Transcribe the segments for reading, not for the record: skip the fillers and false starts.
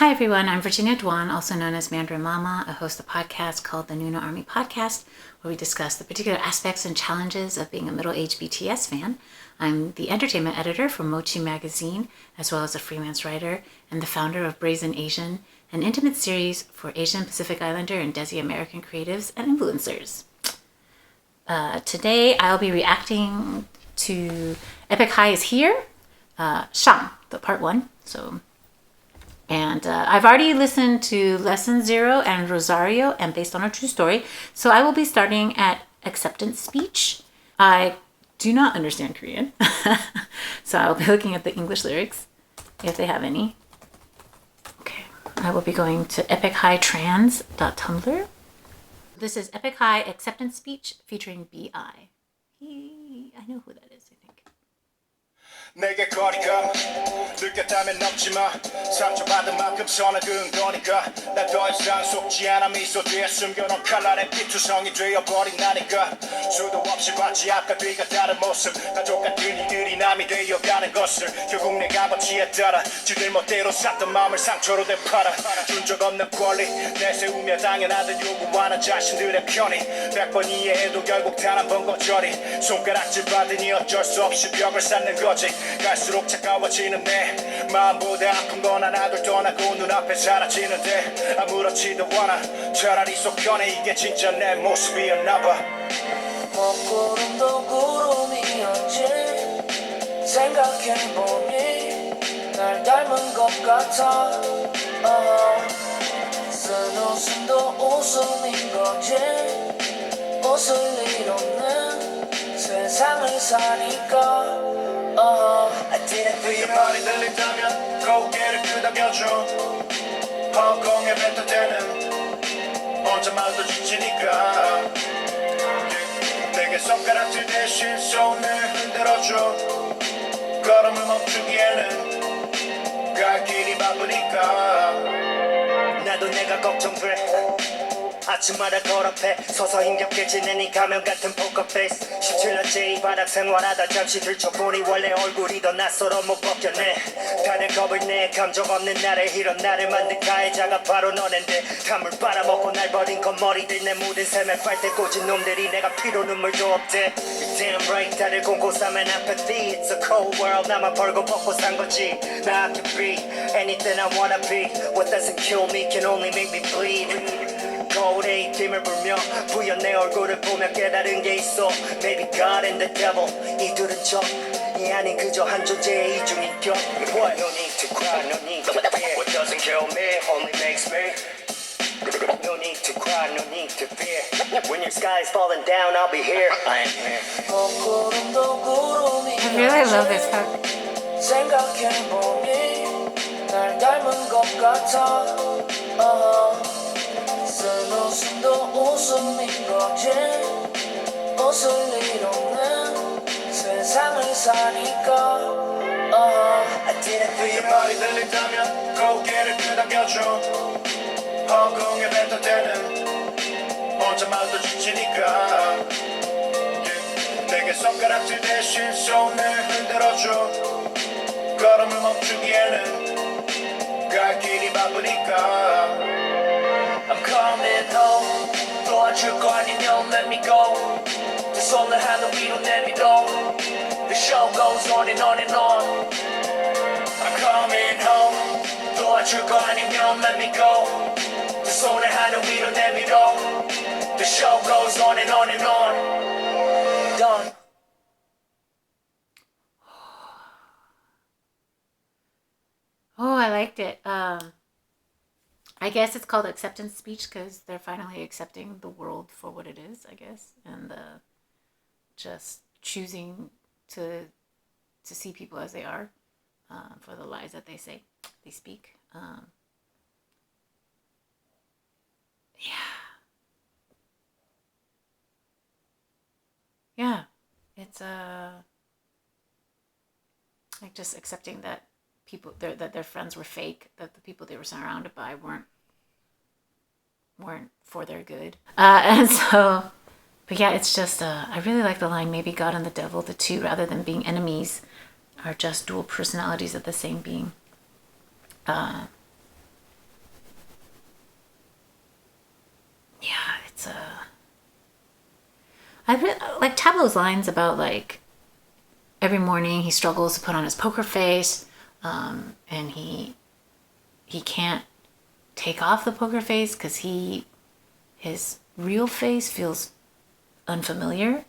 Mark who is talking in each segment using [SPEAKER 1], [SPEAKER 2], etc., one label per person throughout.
[SPEAKER 1] Hi everyone, I'm Virginia Dwan, also known as Mandarin Mama. I host a podcast called the Nuno Army Podcast, where we discuss the particular aspects and challenges of being a middle-aged BTS fan. I'm the entertainment editor for Mochi Magazine, as well as a freelance writer, and the founder of Brazen Asian, an intimate series for Asian Pacific Islander and Desi American creatives and influencers. Today I'll be reacting to Epik High is Here, Shang, the part 1. And I've already listened to Lesson 0 and Rosario, and based on a true story. So I will be starting at acceptance speech. I do not understand Korean. So I'll be looking at the English lyrics, if they have any. Okay, I will be going to epichightrans.tumblr. This is Epik High acceptance speech featuring BI. I know who that is, I think.
[SPEAKER 2] 내게 거리감 느꼈다면 넘지마 상처받은 만큼 선을 그은 거니까 나 더 이상 속지 않아 미소 뒤에 숨겨놓은 칼날의 피투성이 되어버린 나니까 수도 없이 봤지 앞과 뒤가 다른 모습 다 똑같은 일들이 남이 되어가는 것을 결국 내 값어치에 따라 지들 멋대로 샀던 마음을 상처로 되팔아 준 적 없는 권리 내세우며 당연하던 요구하는 자신들의 편이 100번 이해해도 결국 단 한 번 거절이 손가락질 받으니 어쩔 수 없이 벽을 쌓는 거지 갈수록 차가워지는 내 마음보다 아픈 건 하나둘 떠나고 눈앞에 사라지는데 아무렇지도 않아 차라리 속 편해 이게 진짜 내 모습이었나봐
[SPEAKER 3] 먹구름도 구름이었지 생각해보니 날 닮은 것 같아 쓴 웃음도 웃음인 거지 웃을 일 없는 세상을 사니까 I didn't feel
[SPEAKER 2] 네 말이 들린다면 고개를 끄덕여줘 허공에 뱉어대는 혼자말도 지치니까 내게 손가락질 대신 손을 흔들어줘 걸음을 멈추기에는 갈 길이 바쁘니까 나도 내가 걱정돼 아침마다 걸어패 서서 힘겹게 이 가면 같은 포커페이스 17년째 이 바닥 생활하다 잠시 들춰보니 원래 얼굴이 더 낯설어 못 벗겨내 다들 겁을 내 감정 없는 나를 이런 나를 만든 가해자가 바로 너넨데 단물 빨아먹고 날 버린 건머리들 내 묻은 샘에 빨대 꽂은 놈들이 내가 피로 눈물도 없대 You're damn right 다들 공고 삼은 apathy It's a cold world 나만 벌고 벗고 산 거지 Now I can be anything I wanna be What doesn't kill me can only make me bleed 거울에 이 팀을 불며 부연 내 얼굴을 보며 깨달은 게 있어 Maybe God and the devil 이 둘은 적이 아닌 그저 한 존재의 이중인격 What? No need to cry, no need to fear What doesn't kill me only makes me No need to cry, no need to fear When your sky is falling down, I'll be here I am here
[SPEAKER 3] 먹구름도 구름이었지
[SPEAKER 1] I really love this hook.
[SPEAKER 3] 생각해보니 날 닮은 것 같아 쓴 웃음도 웃음인 거지 웃을 일 없는 세상을 사니까 I didn't feel
[SPEAKER 2] 네 말이 들린다면 고개를 끄덕여줘 허공에 뱉어대는 혼자말도 지치니까 내게 손가락질 대신 손을 흔들어줘 걸음을 멈추기에는 갈 길이 바쁘니까
[SPEAKER 3] I'm coming home 도와줄 거 아니면 let me go 두 손을 하늘 위로 내밀어 The show goes on and on and on I'm coming home 도와줄 거 아니면 let me go 두 손을 하늘 위로 내밀어 The show goes on and on and on Done
[SPEAKER 1] Oh, I liked it. I guess it's called acceptance speech because they're finally accepting the world for what it is, I guess, and just choosing to see people as they are, for the lies that they speak. Yeah, it's like just accepting that that their friends were fake, that the people they were surrounded by weren't for their good. And so, but yeah, it's just, I really like the line, maybe God and the devil, the two, rather than being enemies, are just dual personalities of the same being. Tableau's lines about like every morning he struggles to put on his poker face, and he can't take off the poker face because his real face feels unfamiliar,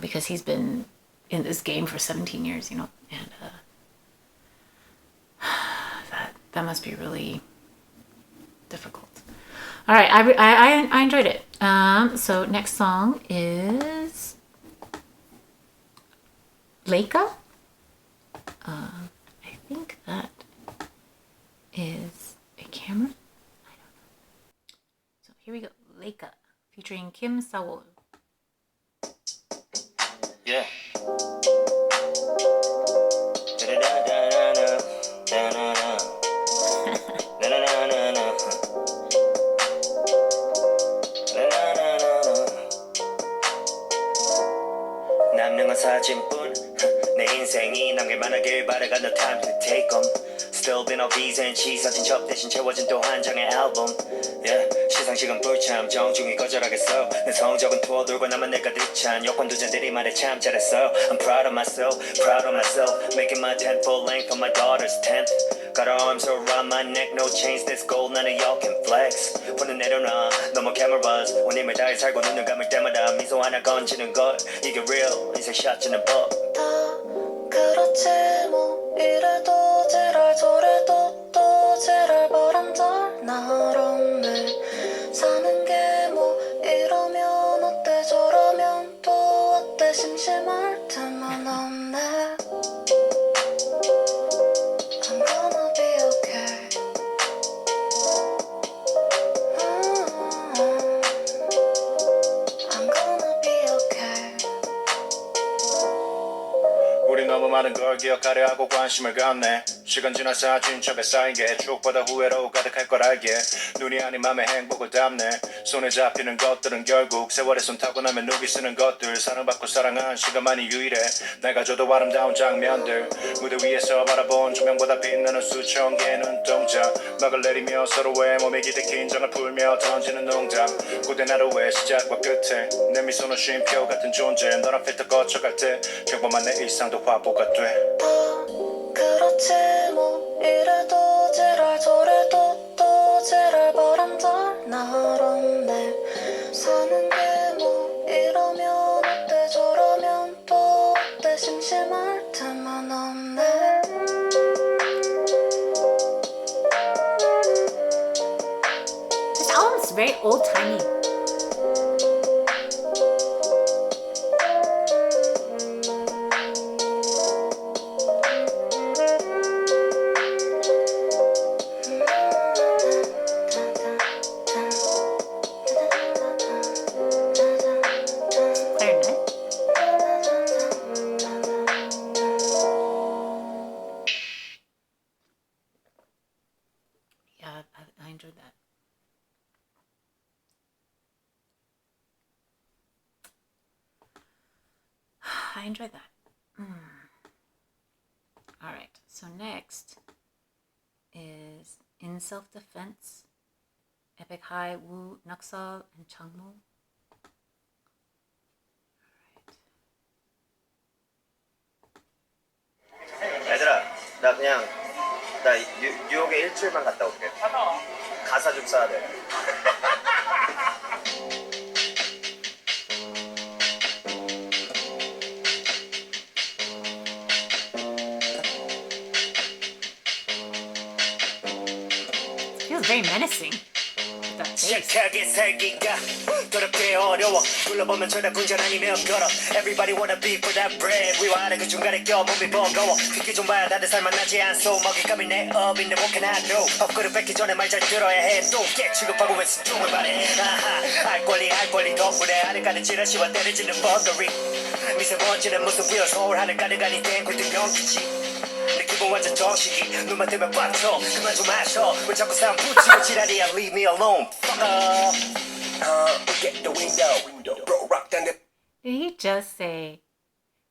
[SPEAKER 1] because he's been in this game for 17 years, you know, and that must be really difficult. All right, I enjoyed it. So next song is Leica. I think that is a camera. I don't know. So here we go, Leica, featuring Kim Sawol.
[SPEAKER 2] Yeah. 남는 건 사진뿐 내 인생이 남길 만하길 바래 got no time to take 'em Still been a B's and G's 사진 첩 대신 채워진 또 한 장의 앨범 yeah. 시상식은 불참 정중히 거절하겠어 내 성적은 투어 돌고 나만 내가 득찬 여권도전들이 말해 참 잘했어 I'm proud of myself Making my 10th full length on my daughter's 10th Got her arms around my neck no chains this gold none of y'all can flex 폰은 내려놔 no more camera buzz 온 힘을 다해 살고 눈을 감을 때마다 미소 하나 건지는 것 이게 real 인생 샷지는 법
[SPEAKER 4] 다 그렇지 뭐 이래도 지랄 저래도 또 지랄 바람잘 나름 매 사는 게 뭐 이러면 어때 저러면 또 어때 심심할 틈만 없네 I'm gonna be okay I'm gonna be okay
[SPEAKER 5] 우리 너무 많은 걸 기억하려 하고 관심을 갖네 시간 지나 사진 첩에 쌓인 게 추억보다 후회로 가득할 걸 알기에 눈이 아닌 맘에 행복을 담네 손에 잡히는 것들은 결국 세월에 손 타고 나면 누기 쓰는 것들 사랑받고 사랑한 시간만이 유일해 날 가져도 아름다운 장면들 무대 위에서 바라본 조명보다 빛나는 수천 개의 눈동자 막을 내리며 서로의 몸에 기대 긴장을 풀며 던지는 농담 고된 하루의 시작과 끝에 내 미소는 쉼표 같은 존재 너랑 필터 거쳐갈 때 평범한 내 일상도 화보가 돼
[SPEAKER 4] 다 그렇지 뭐 이래도 지랄 저래도 또 지랄 바람잘 나름 내 사는 게 뭐 이러면 어때 저러면 또 어때 심심할 틈만 없네
[SPEAKER 1] This album is very old-timey. Clarinet. Yeah, I enjoyed that. I enjoyed that. All right, so next is In Self-Defense, Epik High, Woo, Naksal, and Changmo.
[SPEAKER 2] 얘들아 나 그냥 나 뉴욕에 일주일만 갔다 올게 가사 좀 써야 돼
[SPEAKER 1] Feels very menacing. With that bass.
[SPEAKER 2] 착하게 살기가 더럽게 어려워 불러보면 죄다 군전 아니면 걸어 Everybody wanna be for that bread 위와 아래 그 중간에 껴 몸이 버거워 듣기 좀 봐야 다들 살만하지 않소 먹잇감이 내 업인데 what can I do 업그릇 뺏기 전에 말 잘 들어야 해또 깨 취급하고 왜 수종을 바래 아하 알 권리 덕분에 하늘가는 지라시와 때려지는 버거리 미세먼지는 무슨 위로 서울 하늘 가득하니 땡굴 경기지 내 기분 완전 정식이 눈만 뜨면 빡쳐 그만 좀 마셔 왜 자꾸 사람 붙이고 지랄이야 Leave me alone Fuck up Get the window Bro rock down the
[SPEAKER 1] Did he just say?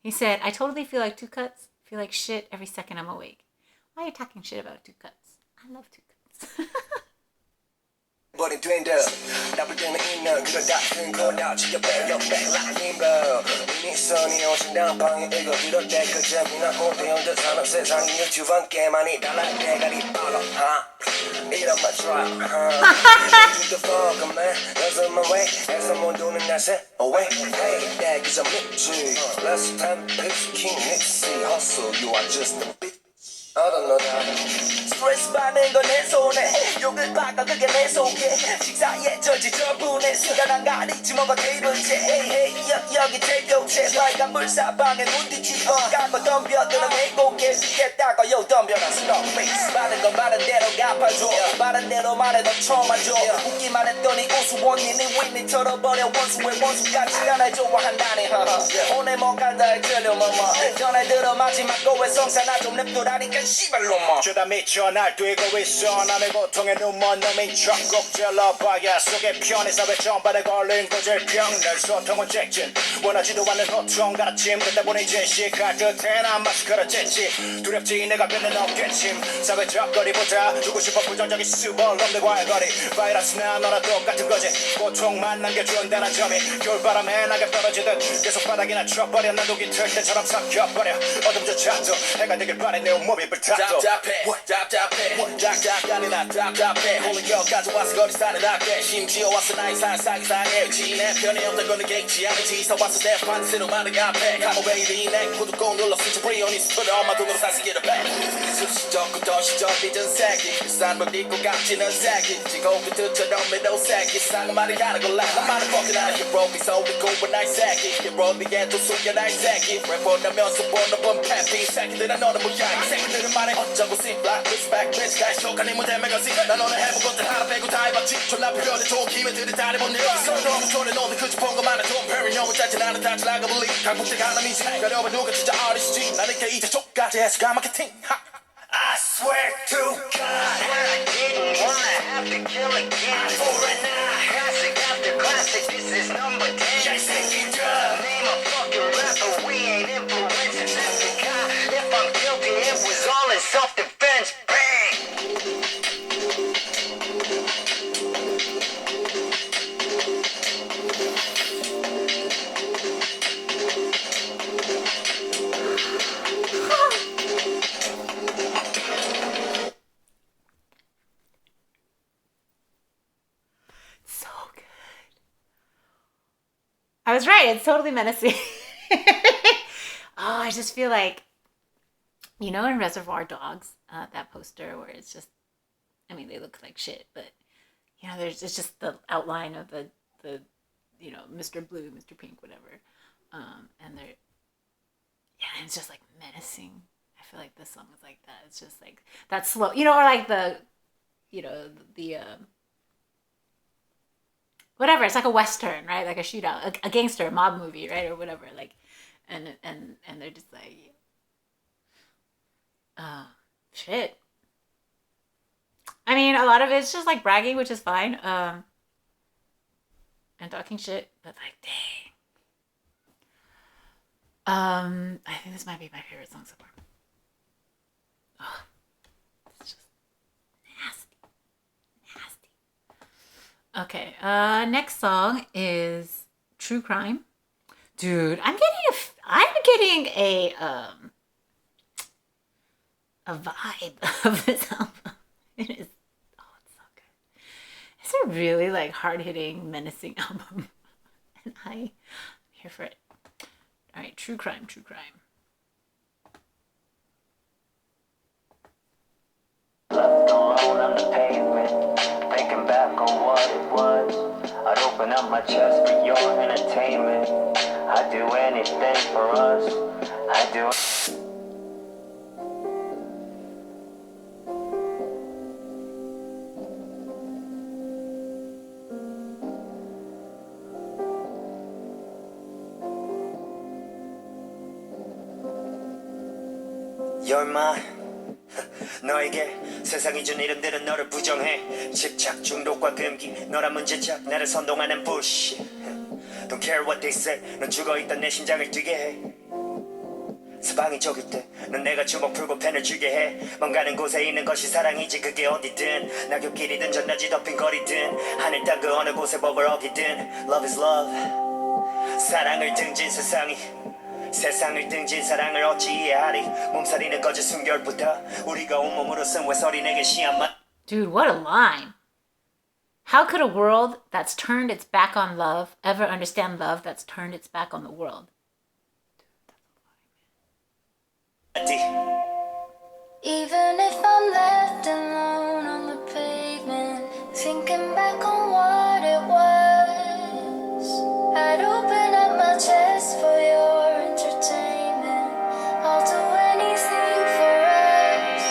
[SPEAKER 1] He said, I totally feel like two cuts. Feel like shit every second I'm awake. Why are you talking shit about two cuts? I love two cuts.
[SPEAKER 6] 버린 손이 된다 나쁠 때는 있는 그런 같은 거나 지겨 빼려 백라님러 이미 선이 오신다는 방에 이거 들을 때 그저 미나고 대형들 사는 세상이 유튜브 함께 많이 달라 대가리 빨라 이런 말 좋아 Do the fuck man Doesn't my way 해서 못 도는 날새 away Hey that cause I'm itchy Last time it's king Nipsey hustle You are just a bitch I don't know that
[SPEAKER 3] 스트레스 받는 건 내 손에 욕을 받아 그게 내 속에 식사에 저지 저분의 시간 안 가리지 뭐가 테이블째 헤이 여기 대교체 빨간 불사방에 눈 뒤집어 까고 덤벼드는 내 고개 죽겠다고 요 덤벼라 스톱 페이스 받은 건 말한 대로 갚아줘 말한 대로 말해도 쳐맞줘 웃기만 했더니 우스원이니 윈니 털어버려 원수의 원수같이 나날 좋아한다니 오늘 뭐 간다 해줄려 뭐뭐 전에 들어 마지막 거에 성사나 좀 냅두라니까 씨발로 뭐
[SPEAKER 5] 주다 미쳐 날 뛰고 있어 남의 고통에 눈먼 놈인 척꼭 찔러봐야 속에 편히 사회 전반에 걸린 고질병 늘 소통은 직진 원하지도 않는 고통 가르침 듣다 보니 제시할 듯해 난 마스크를 쨌지 두렵지 내가 뱉는 어깨침 사회적 거리보다 두고 싶어 부정적인 수벌 놈들과의 거리 바이러스나 너나 똑같은 거지 고통만 남겨준다는 점이 겨울바람에 낙엽 떨어지듯 계속 바닥이나 쳐버려 난 독이 틀 때처럼 삭혀버려 어둠조차도 해가 되길 바래 내 온몸이 불타도 답답해 짝짝간이나 답답해 오늘 여기까지 와서 거리 사는 낫게 심지어 와서 나의 살상이 상해 지내 편이 없는 건 느끼지 않은지 이사 와서 내 판세로 많은 앞에 카모베이리 내 구독 꼭 눌러 스치 브리오니스트를 엄마 돈으로 사시기를 배 수시적부터 시적이던 새끼 싼법 입고 깍지는 새끼 지고부터처럼 매도 새끼 상은 말이 가는 걸라 난 말을 벗겨나 히로비 소리 고운 나의 새끼 히로비에 또 숙여 나의 새끼 랩보다면서 번호번 패피 새끼들은 너는 뭐야 이 새끼들은 말해 어쩌고 씨블락 리스펙트 리스카이 쇼카니 무대 매거진 난 오늘 해본 것들 하나 빼고 다 해봤지 졸라 필요해 좋은 기회들이 다리본 여기서 너무 좋네 너도 그저 본 것만은 좀 very 너무 짜증 나는 다 지나가 볼리 강북대 가남이지 가려봐 누가 진짜 아리스지 나는 게 이제 족까지 해서 가마케팅
[SPEAKER 2] I swear to God I didn't wanna have to kill again For an eye Classic after classic This is number 10 Yes, name a fucking rapper We ain't influencing since the guy If I'm guilty it was all in self-defense Bang
[SPEAKER 1] So good. I was right. It's totally menacing. I just feel like, you know, in Reservoir Dogs, that poster where it's just, I mean, they look like shit, but, you know, it's just the outline of the you know, Mr. Blue, Mr. Pink, whatever. And they're, yeah, it's just like menacing. I feel like this song is like that. It's just like that slow, you know, or like the, you know, the, whatever. It's like a Western, right? Like a shootout, a gangster mob movie, right? Or whatever. Like, and they're just like, shit. I mean, a lot of it's just like bragging, which is fine. And talking shit, but like, dang. I think this might be my favorite song so far. Oh, it's just nasty. Okay, next song is True Crime. Dude, I'm getting a vibe of this album. It is, oh, it's so good. It's a really like hard-hitting, menacing album. And I'm here for it. All right, True Crime.
[SPEAKER 2] Left alone on the pavement, thinking back on what it was. I'd open up my chest for your entertainment. I'd do anything for us. I'd do. You're mine. 너에게 세상이 준 이름들은 너를 부정해. 집착, 중독과 금기, 너란 문제작 나를 선동하는 bullshit. Don't care what they say. 넌 죽어있던 내 심장을 뛰게 해. 서방이 적일 때 넌 내가 주먹 풀고 펜을 쥐게 해 먼 가는 곳에 있는 것이 사랑이지 그게 어디든 낙엽길이든 전나지 덮인 거리든 하늘 땅 그 어느 곳에 법을 어기든 Love is love 사랑을 등진 세상을 등진 사랑을 어찌 이해하리 몸살이는 거짓 순결보다 우리가 온몸으로 쓴 외설이 내게 시한만
[SPEAKER 1] Dude, what a line. How could a world that's turned its back on love ever understand love that's turned its back on the world?
[SPEAKER 4] Even if I'm left alone on the pavement, thinking back on what it was, I'd open up my chest for your entertainment. I'll do anything for us.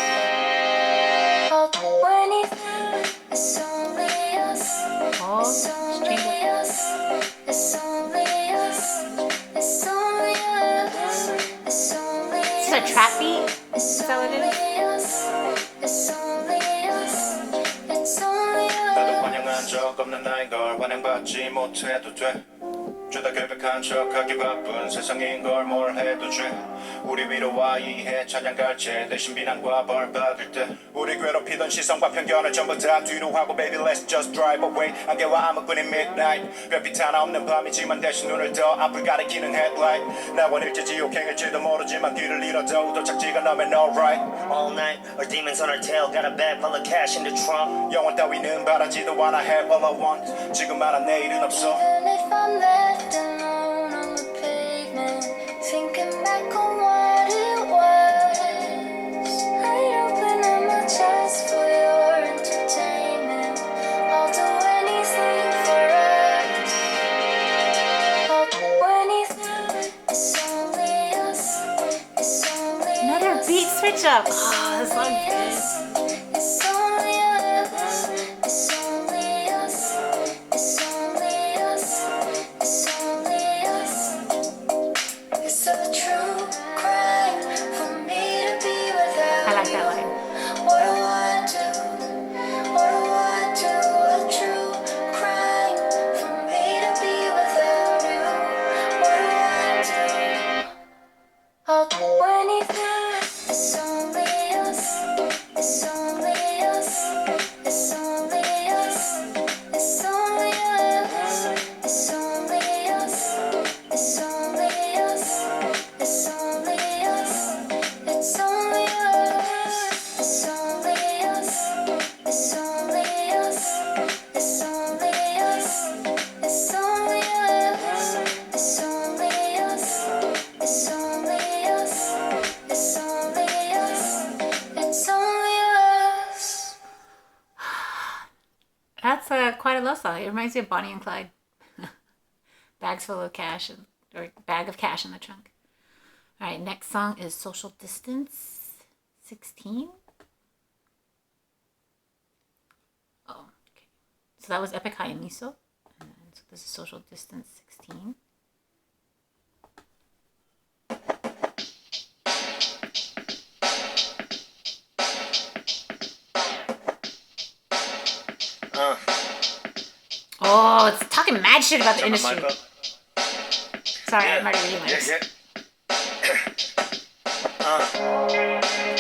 [SPEAKER 4] I'll do anything. It's only us. It's only us. It's only us. It's only us. It's only us.
[SPEAKER 1] Is this a trap beat? Is that what it is?
[SPEAKER 5] 나도 환영한 적 없는 나인 걸 환영받지 못해도 돼 죄다 결백한 척하기 바쁜 세상인 걸 뭘 해도 죄 우리 위로와 이해 찬양갈채 대신 비난과 벌 받을 때 우리 괴롭히던 시선과 편견을 전부 다 뒤로 하고 Baby let's just drive away 안개와 암흑뿐인 midnight 별빛 하나 없는 밤이지만 대신 눈을 떠 앞을 가리키는 headlight 낙원일지 지옥행일지도 모르지만 길을 잃어도 도착지가 너면 alright
[SPEAKER 2] All night or demons on our tail got a bag full of cash in the trunk
[SPEAKER 5] 영원 따위는 바라지도 않아 have all I want 지금 말한 내일은 없어
[SPEAKER 4] Even if I'm left alone on the pavement, thinking back on what it was, I'd open up my chest for your entertainment. I'll do anything for us. I'll do anything. It's only us. It's only
[SPEAKER 1] Another
[SPEAKER 4] us.
[SPEAKER 1] beat switch up. Oh, this song's good.
[SPEAKER 4] It's only us. It's only us. It's only us. It's only us. It's a true crime for me to be without
[SPEAKER 1] I like that
[SPEAKER 4] you.
[SPEAKER 1] line.
[SPEAKER 4] What do I do? What do I do? A true crime for me to be without you. What do I do? I'll do anything. It's only us. It's only us. It's only us. It's only us. It's only us. It's only us. It's only us. It's only us. It's only us. It's only us. It's only us. It's only us. It's only us. It's only us. It's only us. It's only us.
[SPEAKER 1] That's quite a love song. It reminds me of Bonnie and Clyde. Bags full of cash, or bag of cash in the trunk. All right, next song is Social Distance 16. Oh, okay. So that was Epik and Miso. And so this is Social Distance 16. Oh, it's talking mad shit about the industry. Sorry, I'm already reading my notes.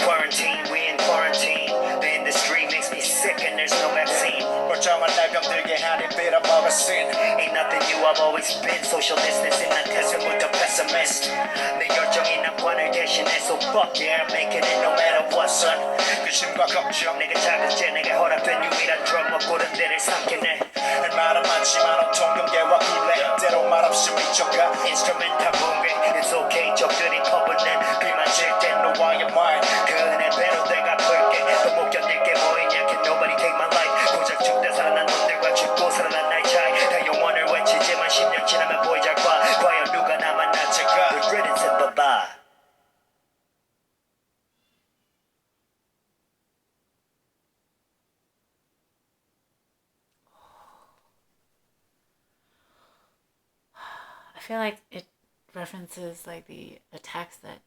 [SPEAKER 2] Quarantine, we in quarantine. The industry makes me sick and there's no vaccine.
[SPEAKER 5] 멀쩡한 날 병들게 하니 빌어먹었으니
[SPEAKER 2] Ain't nothing new, I've always been social distancing. 난 태생부터 pessimist. 내 열정이 낙관을 대신해. So fuck yeah, I'm making it no matter what, son.
[SPEAKER 5] 근심과 걱정
[SPEAKER 2] 내가 작은제 내게 허락된 유일한 drug 먹고는 데를 삼키네.
[SPEAKER 5] 할 말은 많지만 온통 경계와 굴레 때로 말없이 미쳐가
[SPEAKER 2] 인스트루멘탈 붕괴. It's okay, 적들이 퍼붓는 비만 칠땐 너와의 말. 그 은혜 배로 내가 풀게. 또 못 견딜 게 뭐이냐. Can nobody take my life. 고작 죽다 살아난 놈들과 죽고 살아난 나의 차이. 다 영원을 외치지만 10년 지나면 보이잘 봐. 과연 누가 나만 낯질까. Good riddance and bye-bye.
[SPEAKER 1] I feel like it references like the attacks that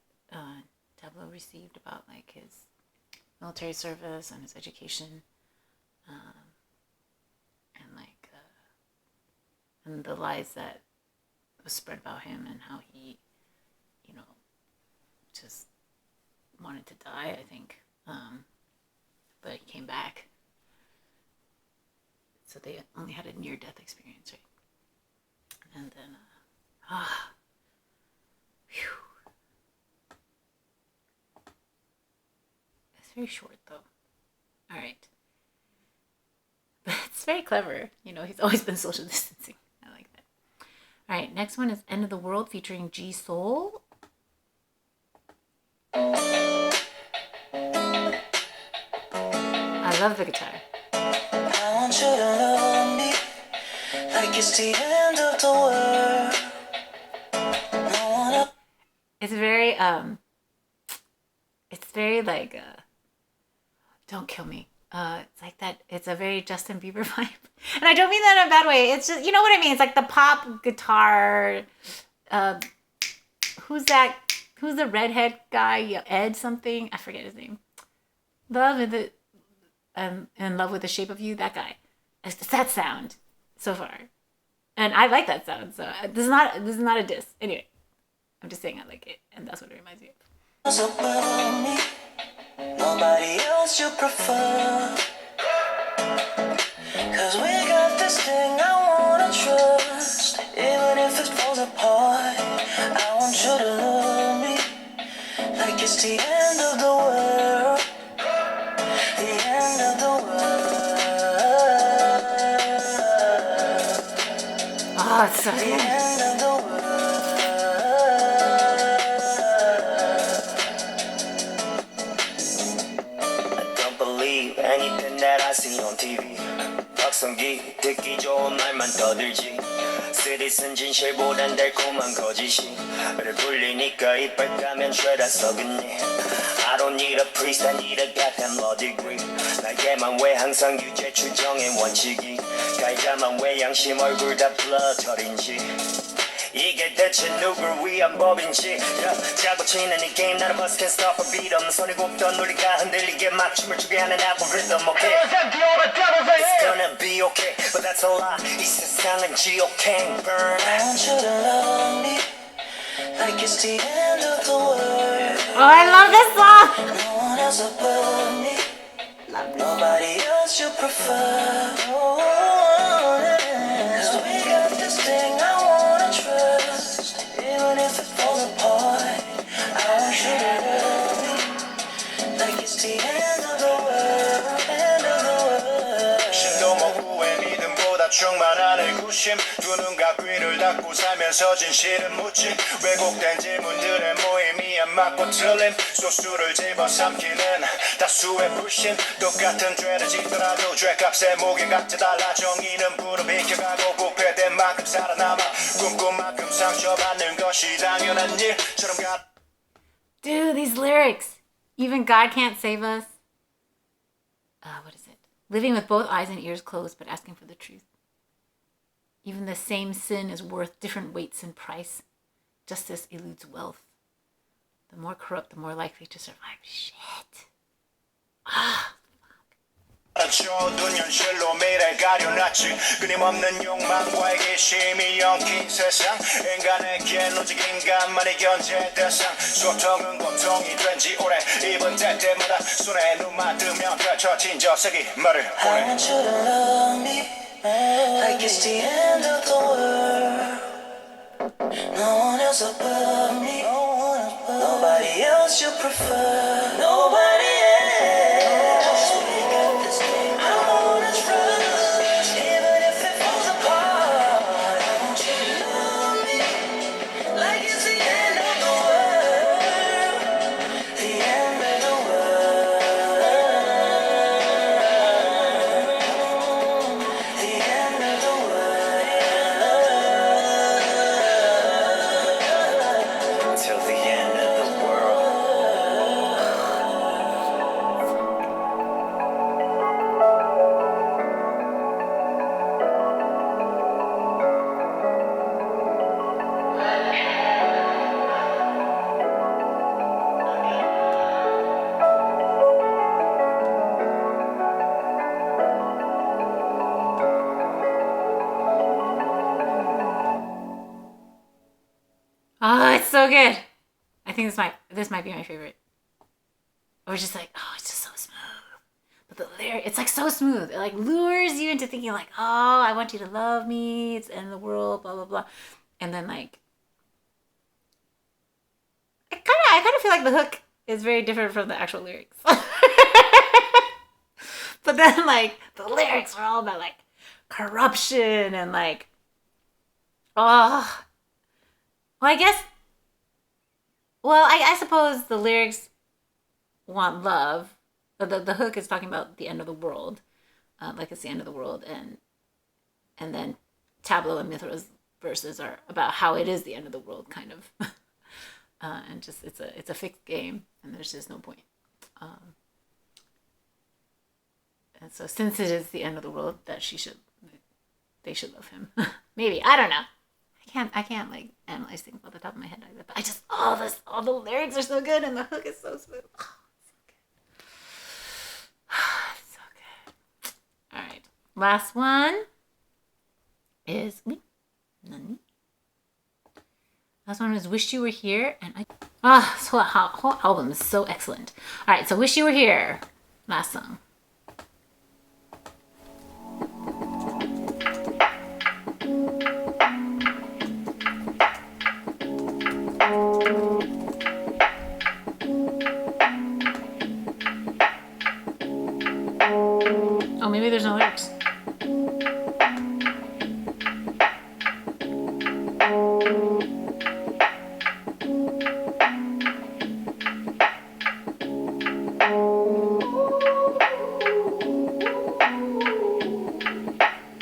[SPEAKER 1] Tableau received about like his military service and his education, and like and the lies that was spread about him and how he, you know, just wanted to die, I think. But he came back. So they only had a near-death experience, right? And then, it's very short, though. All right. But it's very clever. You know, he's always been social distancing. I like that. All right, next one is End of the World featuring G Soul. I love the guitar.
[SPEAKER 6] I want you to love me like it's the end of the world. No one else.
[SPEAKER 1] It's very like, don't kill me. It's like that. It's a very Justin Bieber vibe, and I don't mean that in a bad way. It's just, you know what I mean. It's like the pop guitar. Who's that? Who's the redhead guy? Ed something. I forget his name. In Love with the Shape of You. That guy. It's that sound so far, and I like that sound. So this is not a diss. Anyway, I'm just saying I like it, and that's what it reminds me of.
[SPEAKER 6] Above me, nobody else you prefer. Cause we got this thing I wanna trust. Even if it falls apart, I want you to love me like it's the end of the world. The end of the world.
[SPEAKER 1] Oh, it's so
[SPEAKER 6] The
[SPEAKER 1] good.
[SPEAKER 6] end of the world. Don't believe anything that I see on TV. 박성기 듣기 좋은 말만 떠들지. 쓰디쓴 진실보단 달콤한 거짓이 를 불리니까 이빨 까면 죄다 썩은니. I don't need a priest, I need a goddamn law degree. 날개만 왜 항상 유죄 추정의 원칙이. 가해자만 왜 양심 얼굴 다 블러터린지. 이게 대체 누굴 위한 법인지. 짜고 치는 이 게임 나는 must can't stop a beat 없는 손이 굽던 우리가 흔들리게 맞춤을 주게 하는 algorithm okay. It's gonna be okay, but that's a lie. 이 세상은 지옥행 burn. I want you to love me like it's the end of the world.
[SPEAKER 1] Oh, I love this song.
[SPEAKER 6] No one else above me. Nobody else you prefer. Cause we got this thing I wanna trust. Even if it falls apart, I want you to love me like it's the end of the world. End of the world.
[SPEAKER 5] 신도 모구의 믿음보다 충만한 의구심 두 눈과 귀를 닫고 살면서 진실은 묻지 왜곡된 질문들의 모임이야 맞고 틀림 소수를 집어삼키는 다수의 불신 똑같은 죄를 짓더라도 죄값의 무게가 달라 정의는 불을 비켜가고 부패된 만큼 살아남아 꿈꾼 만큼 상처받는 것이 당연한 일처럼 가.
[SPEAKER 1] Dude, these lyrics. Even God can't save us. What is it? Living with both eyes and ears closed, but asking for the truth. Even the same sin is worth different weights in price. Justice eludes wealth. The more corrupt, the more likely to survive. Shit.
[SPEAKER 5] 어두운 현실로 미래 가려놨지 끊임없는 욕망과의 기심이 엉킨 세상 인간에게 로직 인간만이 견제 대상 소통은 고통이 된지 오래 입은 뗄 때마다 손에 눈만 뜨면 펼쳐진 저색이 말을
[SPEAKER 6] I
[SPEAKER 5] 보내
[SPEAKER 6] want you to love me like it's the end of the world. No one else above me. Nobody else you prefer. Nobody else. We got this thing I wanna trust. Even if it falls apart, I want you to love me like it's the end of the world. The end of the world. The end of the world. Till the end of the world.
[SPEAKER 1] Oh, it's so good. I think this might be my favorite. Or it's just like, oh, it's just so smooth. But the lyric, it's like so smooth. It like lures you into thinking like, oh, I want you to love me. It's the end of the world, blah, blah, blah. And then like, I kind of feel like the hook is very different from the actual lyrics. But then like the lyrics are all about like corruption and like, oh, well, I suppose the lyrics want love. The hook is talking about the end of the world, like it's the end of the world, and then Tableau and Mithra's verses are about how it is the end of the world, kind of, and just it's a fixed game, and there's just no point. And so, since it is the end of the world, they should love him. Maybe, I don't know. I can't like analyze things off the top of my head like that. But I just all the lyrics are so good, and the hook is so smooth. Oh, it's so good. All right, last one is last one is "Wish You Were Here," and this whole album is so excellent. All right, so "Wish You Were Here," last song. Oh, maybe there's no lyrics.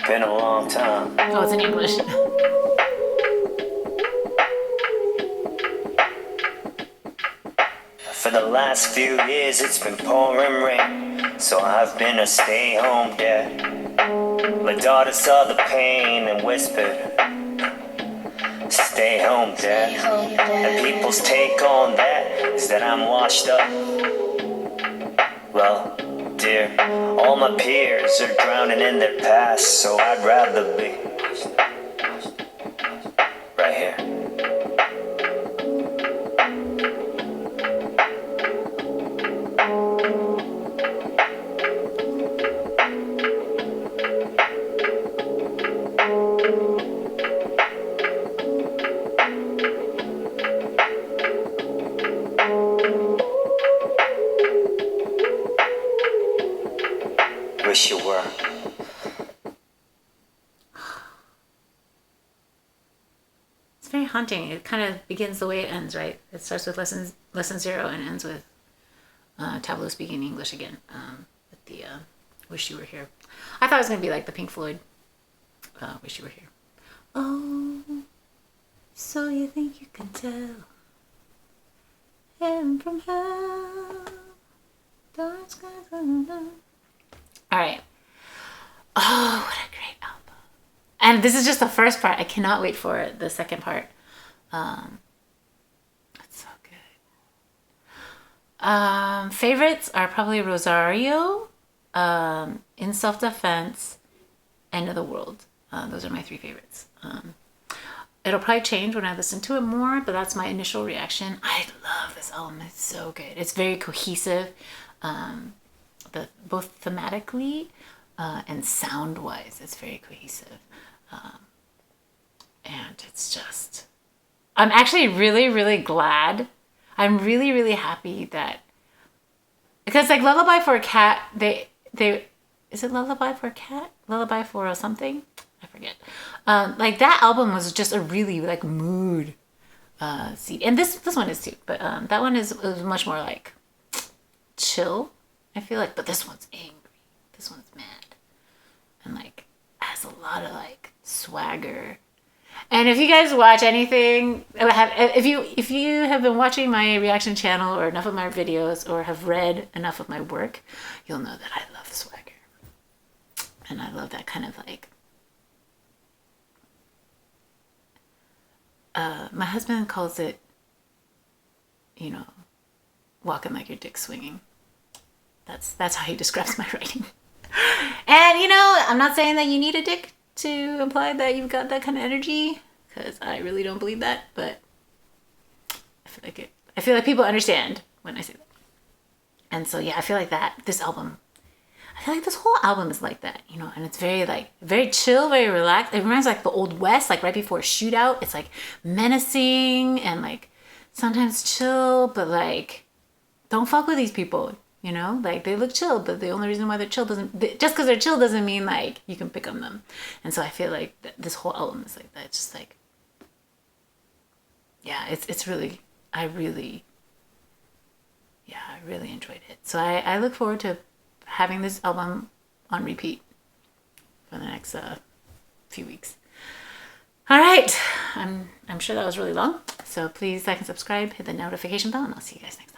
[SPEAKER 3] Been a long time.
[SPEAKER 1] Oh, it's in English.
[SPEAKER 3] For the last few years it's been pouring rain, so I've been a stay-home dad. My daughter saw the pain and whispered, "Stay home, dad." And people's take on that is that I'm washed up. Well, dear, all my peers are drowning in their past, so I'd rather be right here. Wish you were.
[SPEAKER 1] It's very haunting. It kind of begins the way it ends, right? It starts with lesson 0 and ends with Tableau speaking English again. With the "Wish You Were Here." I thought it was gonna be like the Pink Floyd "Wish You Were Here." Oh, so you think you can tell heaven from hell? Dark skies on the... All right. Oh, what a great album. And this is just the first part. I cannot wait for the second part. It's so good. Favorites are probably Rosario, In Self-Defense, End of the World. Those are my 3 favorites. It'll probably change when I listen to it more, but that's my initial reaction. I love this album. It's so good. It's very cohesive. Both thematically and sound-wise, it's very cohesive. And it's just... I'm actually really, really glad. I'm really, really happy that... Because like Lullaby for a Cat, they is it Lullaby for a Cat? Lullaby for a something? I forget. Like that album was just a really like mood seed. And this one is too, but that one was much more like chill, I feel like, but this one's angry. This one's mad. And like has a lot of like swagger. And if you guys watch anything, if you have been watching my reaction channel or enough of my videos or have read enough of my work, you'll know that I love swagger. And I love that kind of like... my husband calls it, walking like your dick's swinging. That's how he describes my writing. And, I'm not saying that you need a dick to imply that you've got that kind of energy, because I really don't believe that, but I feel like I feel like people understand when I say that. And so yeah, I feel like that this album, I feel like this whole album is like that, you know, and it's very like very chill, very relaxed. It reminds me like the Old West, like right before a shootout. It's like menacing and like sometimes chill, but like don't fuck with these people, you know? Like they look chill, but the only reason why they're chill just because they're chill doesn't mean like you can pick on them. And so I feel like this whole album is like that. It's just like, yeah, it's really, I really enjoyed it. So I look forward to having this album on repeat for the next few weeks. All right, I'm sure that was really long. So please like and subscribe, hit the notification bell, and I'll see you guys next time.